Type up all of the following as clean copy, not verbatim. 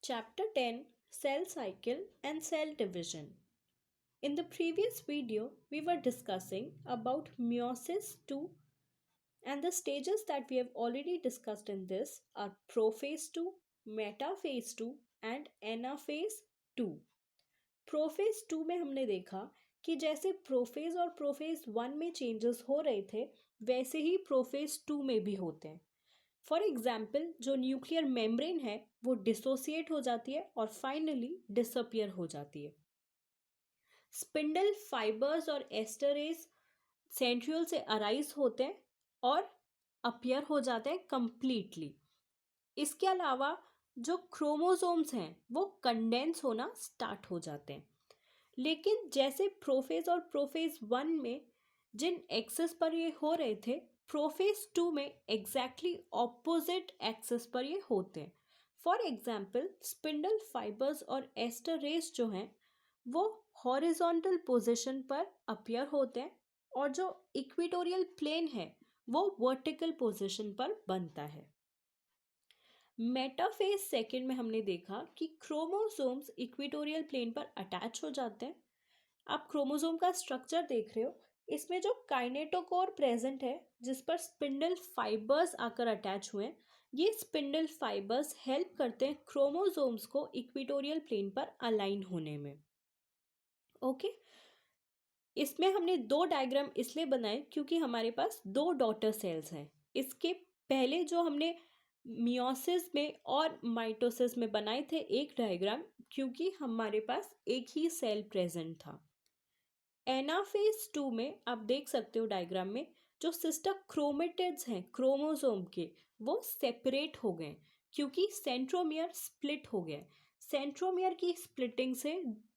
Chapter 10, Cell Cycle and Cell Division. In the previous video, we were discussing about meiosis 2, and the stages that we have already discussed in this are prophase 2, metaphase 2 and anaphase 2. Prophase 2 में हमने देखा कि जैसे prophase और prophase 1 में changes हो रहे थे वैसे ही प्रोफेज 2 में भी होते हैं. फॉर एग्जाम्पल जो न्यूक्लियर मेम्ब्रेन है वो डिसोसिएट हो जाती है और फाइनली डिसअपियर हो जाती है. स्पिंडल फाइबर्स और एस्टरेज सेंट्रियोल से अराइज होते हैं और अपियर हो जाते हैं कंप्लीटली. इसके अलावा जो क्रोमोसोम्स हैं वो कंडेंस होना स्टार्ट हो जाते हैं. लेकिन जैसे प्रोफेज और प्रोफेज 1 में जिन एक्सेस पर ये हो रहे थे प्रोफेज 2 में एग्जैक्टली ऑपोजिट एक्सेस पर ये होते हैं. फॉर एग्जाम्पल स्पिंडल फाइबर्स और एस्टर रेस जो हैं वो हॉरिजॉन्टल पोजीशन पर अपियर होते हैं और जो इक्वेटोरियल प्लेन है वो वर्टिकल पोजीशन पर बनता है. मेटाफेज सेकेंड में हमने देखा कि क्रोमोसोम्स इक्वेटोरियल प्लेन पर अटैच हो जाते हैं. आप क्रोमोसोम का स्ट्रक्चर देख रहे हो, इसमें जो काइनेटोकोर प्रेजेंट है जिस पर स्पिंडल फाइबर्स आकर अटैच हुए हैं, ये स्पिंडल फाइबर्स हेल्प करते हैं क्रोमोसोम्स को इक्वेटोरियल प्लेन पर अलाइन होने में. ओके इसमें हमने दो डायग्राम इसलिए बनाए क्योंकि हमारे पास दो डॉटर सेल्स हैं. इसके पहले जो हमने मियोसिस में और माइटोसिस में बनाए थे एक डायग्राम क्योंकि हमारे पास एक ही सेल प्रेजेंट था. एनाफेज 2 में आप देख सकते हो डायग्राम में जो सिस्टर क्रोमेटिड्स हैं क्रोमोसोम के वो सेपरेट हो गए क्योंकि सेंट्रोमियर स्प्लिट हो गया. सेंट्रोमियर की स्प्लिटिंग से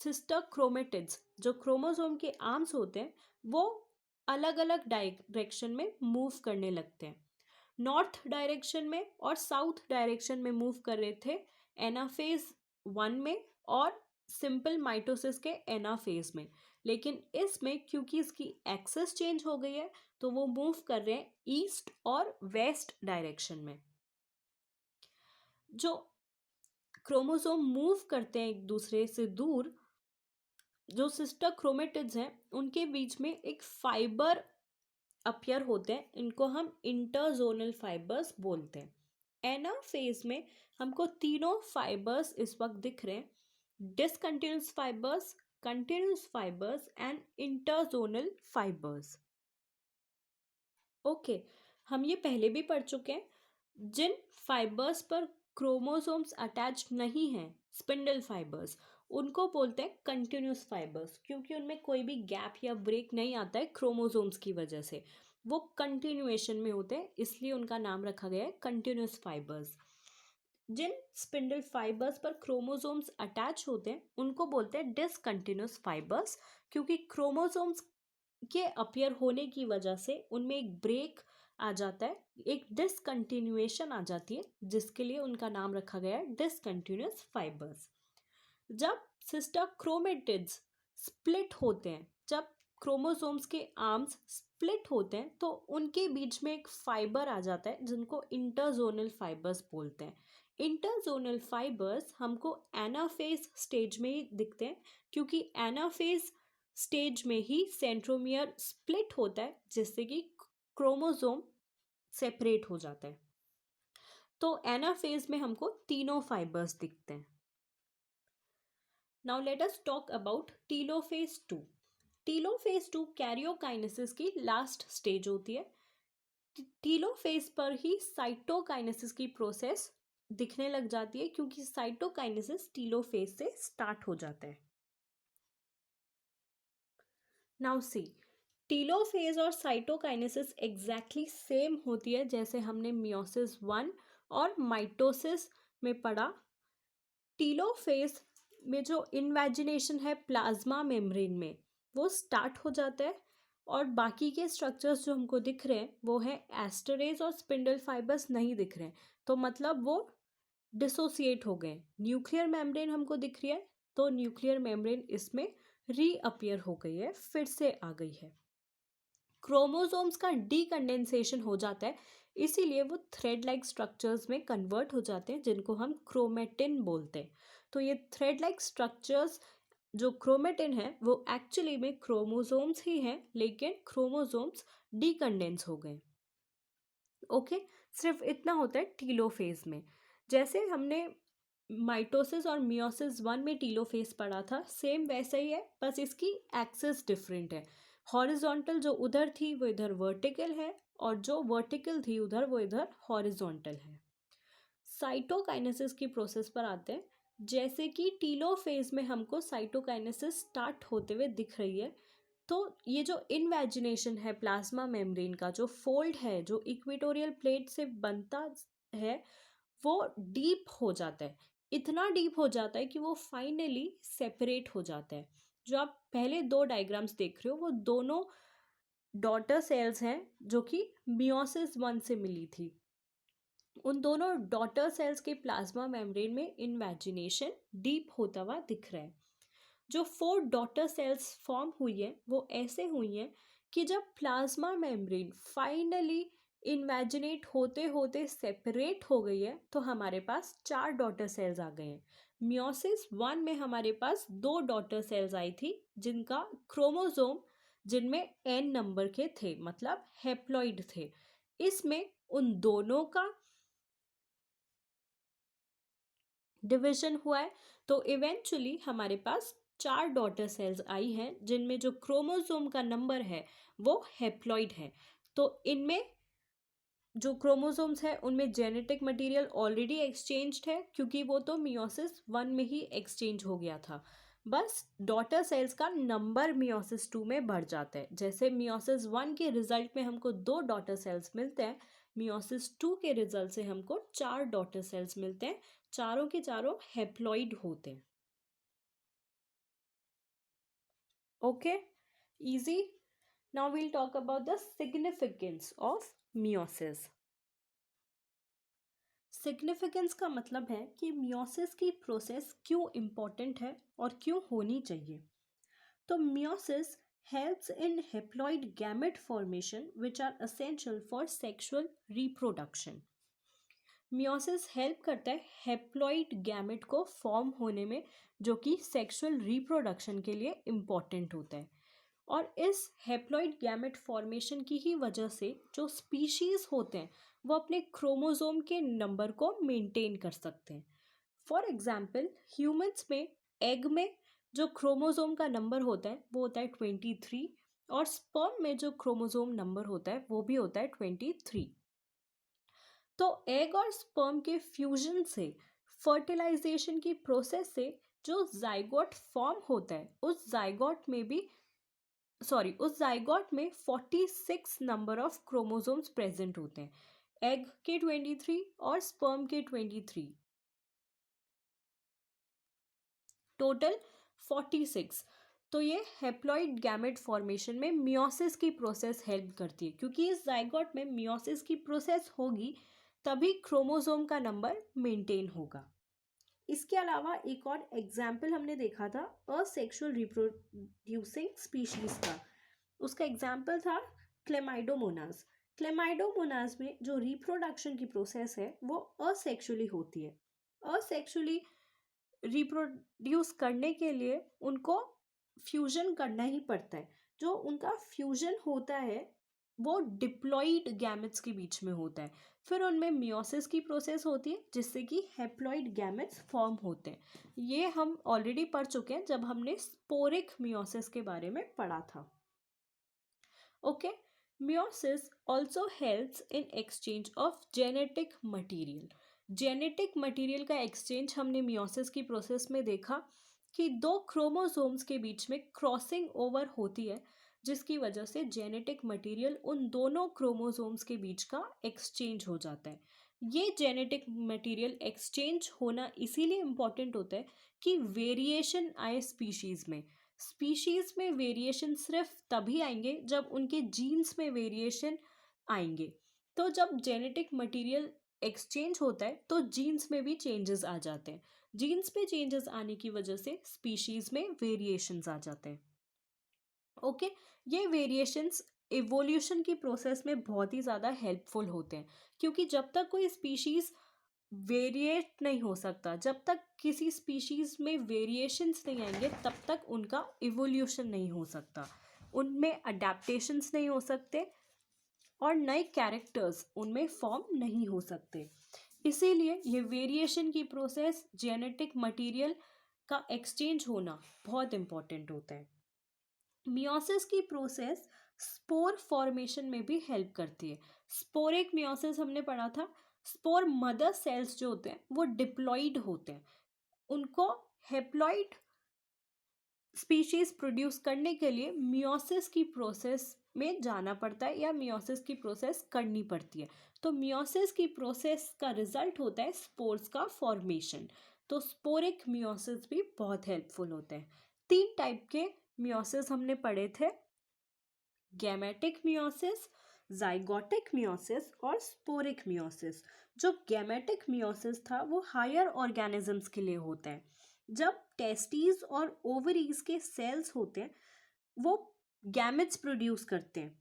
सिस्टर क्रोमेटिड्स जो क्रोमोसोम के आर्म्स होते हैं वो अलग अलग डायरेक्शन में मूव करने लगते हैं. नॉर्थ डायरेक्शन में और साउथ डायरेक्शन में मूव कर रहे थे एनाफेज 1 में और सिंपल माइटोसिस के एनाफेज में. लेकिन इसमें क्योंकि इसकी एक्सेस चेंज हो गई है तो वो मूव कर रहे हैं ईस्ट और वेस्ट डायरेक्शन में. जो क्रोमोसोम मूव करते हैं एक दूसरे से दूर, जो सिस्टर क्रोमेटिड्स हैं उनके बीच में एक फाइबर अपियर होते हैं, इनको हम इंटरजोनल फाइबर्स बोलते हैं. एनाफेज में हमको तीनों फाइबर्स इस वक्त दिख रहे हैं, discontinuous fibres, continuous fibres and interzonal fibres. Okay हम ये पहले भी पढ़ चुके हैं. जिन फाइबर्स पर क्रोमोसोम्स अटैच नहीं हैं स्पिंडल फाइबर्स उनको बोलते हैं कंटिन्यूस फाइबर्स क्योंकि उनमें कोई भी गैप या ब्रेक नहीं आता है क्रोमोसोम्स की वजह से, वो कंटिन्यूएशन में होते हैं इसलिए उनका नाम रखा गया है कंटिन्यूस फाइबर्स. जिन स्पिंडल फाइबर्स पर क्रोमोसोम्स अटैच होते हैं उनको बोलते हैं डिसकंटिन्यूस फाइबर्स क्योंकि क्रोमोसोम्स के अपियर होने की वजह से उनमें एक ब्रेक आ जाता है, एक डिसकंटिन्यूएशन आ जाती है जिसके लिए उनका नाम रखा गया है डिसकंटिन्यूस फाइबर्स. जब सिस्टर क्रोमेटिड्स स्प्लिट होते हैं, जब क्रोमोसोम्स के आर्म्स स्प्लिट होते हैं तो उनके बीच में एक फाइबर आ जाता है जिनको इंटरजोनल फाइबर्स बोलते हैं. इंटरजोनल फाइबर्स हमको एनाफेज स्टेज में ही दिखते हैं क्योंकि एनाफेज स्टेज में ही सेंट्रोमियर स्प्लिट होता है जिससे कि क्रोमोसोम सेपरेट हो जाता है. तो एनाफेज में हमको तीनों फाइबर्स दिखते हैं. Now let us talk about telophase 2. Telophase 2 karyokinesis की लास्ट स्टेज होती है. टीलोफेज पर ही साइटोकाइनेसिस की प्रोसेस दिखने लग जाती है क्योंकि साइटोकाइनेसिस टीलोफेज से स्टार्ट हो जाता है. नाउ सी टीलोफेज और साइटोकाइनेसिस एग्जैक्टली सेम होती है जैसे हमने मियोसिस 1 और माइटोसिस में पढ़ा. टीलोफेज में जो इन्वेजिनेशन है प्लाज्मा मेम्ब्रेन में वो स्टार्ट हो जाता है और बाकी के स्ट्रक्चर्स जो हमको दिख रहे हैं वो है एस्टरेज और स्पिंडल फाइबर्स नहीं दिख रहे हैं तो मतलब वो डिसोसिएट हो गए. न्यूक्लियर मेम्ब्रेन हमको दिख रही है तो न्यूक्लियर मेम्ब्रेन इसमें रीअपियर हो गई है, फिर से आ गई है. क्रोमोसोम्स का डीकंडेंसेशन हो जाता है इसीलिए वो थ्रेड लाइक स्ट्रक्चर्स में कन्वर्ट हो जाते हैं, जिनको हम क्रोमेटिन बोलते हैं। तो ये थ्रेड लाइक स्ट्रक्चर्स जो क्रोमेटिन है वो एक्चुअली में क्रोमोसोम्स ही हैं, लेकिन क्रोमोसोम्स डीकंडेंस हो गए। ओके, सिर्फ इतना होता है टीलोफेज में। जैसे हमने माइटोसिस और मियोसिस वन में टीलोफेज पढ़ा था, सेम वैसा ही है, बस इसकी एक्सिस डिफरेंट है। हॉरिजॉन्टल जो उधर थी वो इधर वर्टिकल है, और जो वर्टिकल थी उधर वो इधर हॉरिजॉन्टल है। साइटोकाइनेसिस की प्रोसेस पर आते हैं। जैसे कि टीलोफेज में हमको साइटोकाइनेसिस स्टार्ट होते हुए दिख रही है, तो ये जो इनवैजिनेशन है प्लाज्मा मेम्ब्रेन का, जो फोल्ड है जो इक्वेटोरियल प्लेट से बनता है, वो डीप हो जाता है। इतना डीप हो जाता है कि वो फाइनली सेपरेट हो जाता है। जो आप पहले दो डायग्राम्स देख रहे हो वो दोनों डॉटर सेल्स हैं जो कि मियोसिस वन से मिली थी। उन दोनों डॉटर सेल्स के प्लाज्मा मेम्ब्रेन में इनवैजिनेशन डीप होता हुआ दिख रहा है। जो 4 डॉटर सेल्स फॉर्म हुई है वो ऐसे हुई हैं कि जब प्लाज्मा मेम्ब्रेन फाइनली इन्वेजिनेट होते होते सेपरेट हो गई है, तो हमारे पास 4 डॉटर सेल्स आ गए हैं। मियोसिस वन में हमारे पास 2 डॉटर सेल्स आई थी, जिनका क्रोमोसोम जिनमें n नंबर के थे, मतलब हेप्लॉइड थे। इसमें उन दोनों का डिवीजन हुआ है, तो इवेंचुअली हमारे पास 4 डॉटर सेल्स आई हैं, जिनमें जो क्रोमोसोम का नंबर है वो हेप्लॉइड है। तो इनमें जो क्रोमोसोम्स है उनमें जेनेटिक मटेरियल ऑलरेडी एक्सचेंज्ड है, क्योंकि वो तो मियोसिस वन में ही एक्सचेंज हो गया था। बस डॉटर सेल्स का नंबर मियोसिस टू में बढ़ जाता है। जैसे मियोसिस वन के रिजल्ट में हमको 2 डॉटर सेल्स मिलते हैं, मियोसिस टू के रिजल्ट से हमको 4 डॉटर सेल्स मिलते हैं। चारों के चारों हेप्लॉइड होते हैं। Okay, easy. Now we'll talk about the significance of meiosis. Significance का मतलब है कि मियोसिस की प्रोसेस क्यों इम्पोर्टेंट है और क्यों होनी चाहिए। तो meiosis helps in haploid gamete formation which are essential for sexual reproduction. Meiosis help करता है हेप्लॉइड गैमेट को फॉर्म होने में, जो कि सेक्सुअल रिप्रोडक्शन के लिए इम्पॉर्टेंट होता है। और इस हेप्लॉइड गैमेट फॉर्मेशन की ही वजह से जो स्पीशीज होते हैं वो अपने क्रोमोसोम के नंबर को मेंटेन कर सकते हैं। फॉर एग्जाम्पल, ह्यूमंस में एग में जो क्रोमोसोम का नंबर होता है वो होता है 23, और स्पर्म में जो क्रोमोसोम नंबर होता है वो भी होता है 23। तो एग और स्पर्म के फ्यूजन से, फर्टिलाइजेशन की प्रोसेस से जो जाइगोट फॉर्म होता है, उस जाइगोट में 46 नंबर ऑफ क्रोमोसोम्स प्रेजेंट होते हैं। एग के 23 और स्पर्म के 23, टोटल 46। तो ये हेप्लॉइड गैमेट फॉर्मेशन में मियोसिस की प्रोसेस हेल्प करती है, क्योंकि इस जाइगोट में मियोसिस की प्रोसेस होगी तभी क्रोमोसोम का नंबर मेंटेन होगा। इसके अलावा एक और एग्जाम्पल हमने देखा था असेक्सुअल रिप्रोड्यूसिंग स्पीशीज का। उसका एग्जाम्पल था क्लेमाइडोमोनास। क्लेमाइडोमोनास में जो रिप्रोडक्शन की प्रोसेस है वो असेक्सुअली होती है। असेक्सुअली रिप्रोड्यूस करने के लिए उनको फ्यूजन करना ही पड़ता है। जो उनका फ्यूजन होता है वो डिप्लॉइड गैमेट्स के बीच में होता है। फिर उनमें मियोसिस की प्रोसेस होती है, जिससे कि हेप्लॉइड गैमेट्स फॉर्म होते हैं। ये हम ऑलरेडी पढ़ चुके हैं जब हमने स्पोरिक मियोसिस के बारे में पढ़ा था। Okay, meiosis also helps in exchange of genetic material. Genetic material का एक्सचेंज हमने मियोसिस की प्रोसेस में देखा कि 2 क्रोमोसोम्स के बीच में क्रॉसिंग ओवर होती है, जिसकी वजह से जेनेटिक मटेरियल उन दोनों क्रोमोसोम्स के बीच का एक्सचेंज हो जाता है। ये जेनेटिक मटेरियल एक्सचेंज होना इसीलिए इम्पॉर्टेंट होता है कि वेरिएशन आए स्पीशीज़ में। स्पीशीज में वेरिएशन सिर्फ तभी आएंगे जब उनके जीन्स में वेरिएशन आएंगे। तो जब जेनेटिक मटेरियल एक्सचेंज होता है तो जीन्स में भी चेंजेस आ जाते हैं। जीन्स में चेंजेस आने की वजह से स्पीशीज में वेरिएशंस आ जाते हैं। ओके, ये वेरिएशंस इवोल्यूशन की प्रोसेस में बहुत ही ज़्यादा हेल्पफुल होते हैं, क्योंकि जब तक कोई स्पीशीज़ वेरिएट नहीं हो सकता, जब तक किसी स्पीशीज़ में वेरिएशंस नहीं आएंगे, तब तक उनका इवोल्यूशन नहीं हो सकता, उनमें अडेप्टेशंस नहीं हो सकते और नए कैरेक्टर्स उनमें फॉर्म नहीं हो सकते। इसीलिए ये वेरिएशन की प्रोसेस, जेनेटिक मटेरियल का एक्सचेंज होना बहुत इम्पोर्टेंट होता है। मियोसिस की प्रोसेस स्पोर फॉर्मेशन में भी हेल्प करती है। स्पोरिक मियोसिस हमने पढ़ा था। स्पोर मदर सेल्स जो होते हैं वो डिप्लॉइड होते हैं, उनको हेप्लॉइड स्पीशीज प्रोड्यूस करने के लिए मियोसिस की प्रोसेस में जाना पड़ता है या मियोसिस की प्रोसेस करनी पड़ती है। तो मियोसिस की प्रोसेस का रिजल्ट होता है स्पोर्स का फॉर्मेशन। तो स्पोरिक मियोसिस भी बहुत हेल्पफुल होते हैं। 3 टाइप के मियोसिस हमने पढ़े थे, गैमेटिक मियोसिस, जाइगोटिक मियोसिस और स्पोरिक मियोसिस। जो गैमेटिक मियोसिस था वो हायर ऑर्गेनिजम्स के लिए होता है। जब टेस्टीज और ओवरीज के सेल्स होते हैं वो गैमेट्स प्रोड्यूस करते हैं,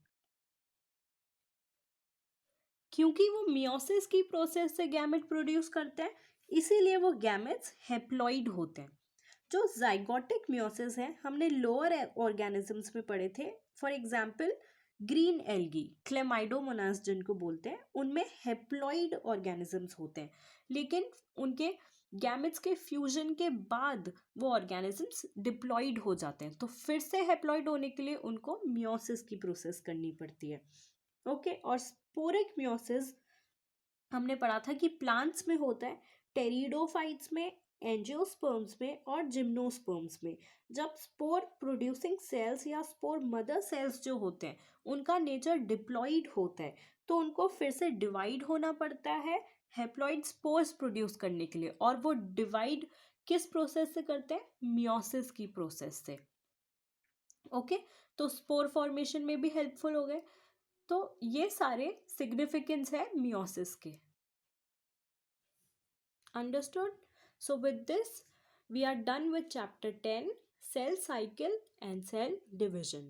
क्योंकि वो मियोसिस की प्रोसेस से गैमेट प्रोड्यूस करते हैं, इसीलिए वो गैमेट्स हेप्लॉइड होते हैं। जो जाइगोटिक मियोसिस है हमने लोअर ऑर्गेनिजम्स में पढ़े थे। For example green algae, Chlamydomonas जिनको बोलते हैं, उनमें हेप्लॉइड ऑर्गेनिजम्स होते हैं, लेकिन उनके गैमेट्स के फ्यूजन के बाद वो ऑर्गेनिजम्स डिप्लॉइड हो जाते हैं, तो फिर से हेप्लॉइड होने के लिए उनको मियोसिस की प्रोसेस करनी पड़ती है। ओके, और स्पोरिक मियोसिस हमने पढ़ा था कि प्लांट्स में होता है, टेरिडोफाइट्स में, एंजियोस्पर्म्स में और जिम्नोस्पर्म्स में। जब स्पोर प्रोड्यूसिंग सेल्स या स्पोर मदर सेल्स जो होते हैं उनका नेचर डिप्लॉइड होता है, तो उनको फिर से डिवाइड होना पड़ता है हेप्लॉइड स्पोर्स प्रोड्यूस करने के लिए, और वो डिवाइड किस प्रोसेस से करते हैं? मियोसिस की प्रोसेस से। ओके, तो स्पोर फॉर्मेशन में भी हेल्पफुल हो गए। तो ये सारे सिग्निफिकेंस है मियोसिस के। Understood? So with this, we are done with chapter 10, cell cycle and cell division.